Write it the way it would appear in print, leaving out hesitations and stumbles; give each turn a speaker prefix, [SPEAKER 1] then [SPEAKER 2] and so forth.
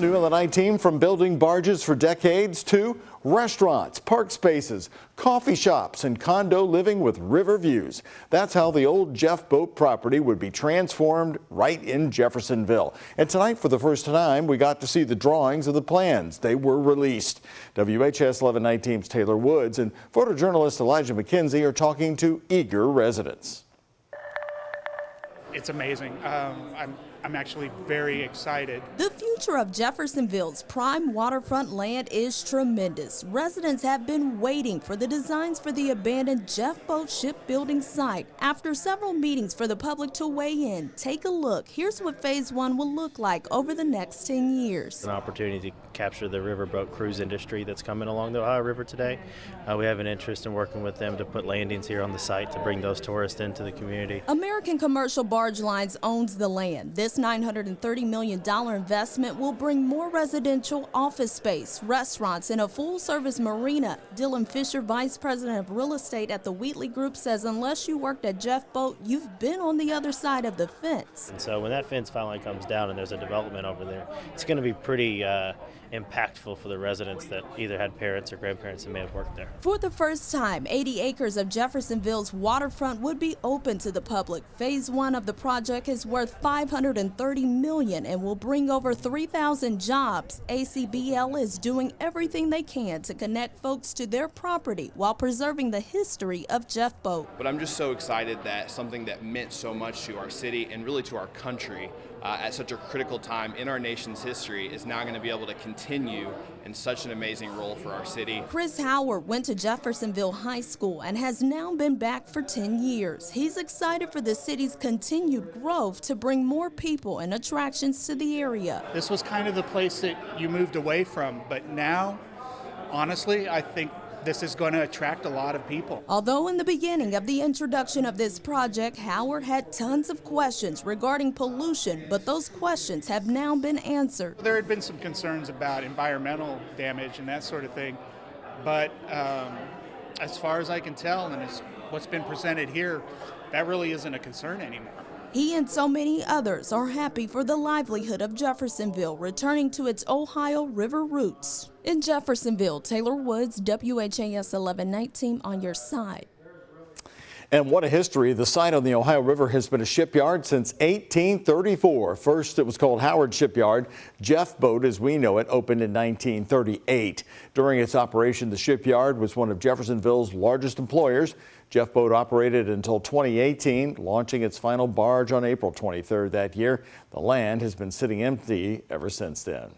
[SPEAKER 1] New on the night team, from building barges for decades to restaurants, park spaces, coffee shops, and condo living with river views. That's how the old Jeffboat property would be transformed right in Jeffersonville. And tonight, for the first time, we got to see the drawings of the plans. They were released. WHS 11 Night Team's Taylor Woods and photojournalist Elijah McKenzie are talking to eager residents.
[SPEAKER 2] It's amazing. I'm actually very excited.
[SPEAKER 3] The future of Jeffersonville's prime waterfront land is tremendous. Residents have been waiting for the designs for the abandoned Jeffboat shipbuilding site. After several meetings for the public to weigh in, take a look. Here's what Phase 1 will look like over the next 10 years.
[SPEAKER 4] An opportunity to capture the riverboat cruise industry that's coming along the Ohio River today. We have an interest in working with them to put landings here on the site to bring those tourists into the community.
[SPEAKER 3] American Commercial Barge Lines owns the land. This $930 million investment will bring more residential, office space, restaurants, and a full-service marina. Dylan Fisher, Vice President of Real Estate at the Wheatley Group, says unless you worked at Jeffboat, you've been on the other side of the fence.
[SPEAKER 4] And so when that fence finally comes down and there's a development over there, it's going to be pretty impactful for the residents that either had parents or grandparents that may have worked there.
[SPEAKER 3] For the first time, 80 acres of Jeffersonville's waterfront would be open to the public. Phase 1 of the project is worth $530 million and will bring over 3,000 jobs. ACBL is doing everything they can to connect folks to their property while preserving the history of Jeffboat.
[SPEAKER 5] But I'm just so excited that something that meant so much to our city and really to our country at such a critical time in our nation's history is now going to be able to continue in such an amazing role for our city.
[SPEAKER 3] Chris Howard went to Jeffersonville High School and has now been back for 10 years. He's excited for the city's continued growth to bring more people and attractions to the area.
[SPEAKER 2] This was kind of the place that you moved away from, but now, honestly, I think this is going to attract a lot of people.
[SPEAKER 3] Although in the beginning of the introduction of this project, Howard had tons of questions regarding pollution, but those questions have now been answered.
[SPEAKER 2] There had been some concerns about environmental damage and that sort of thing, but as far as I can tell, and as what's been presented here, that really isn't a concern anymore.
[SPEAKER 3] He and so many others are happy for the livelihood of Jeffersonville returning to its Ohio River roots. In Jeffersonville, Taylor Woods, WHAS 11 Night Team on your side.
[SPEAKER 1] And what a history. The site on the Ohio River has been a shipyard since 1834. First, it was called Howard Shipyard. Jeffboat, as we know it, opened in 1938. During its operation, the shipyard was one of Jeffersonville's largest employers. Jeffboat operated until 2018, launching its final barge on April 23rd that year. The land has been sitting empty ever since then.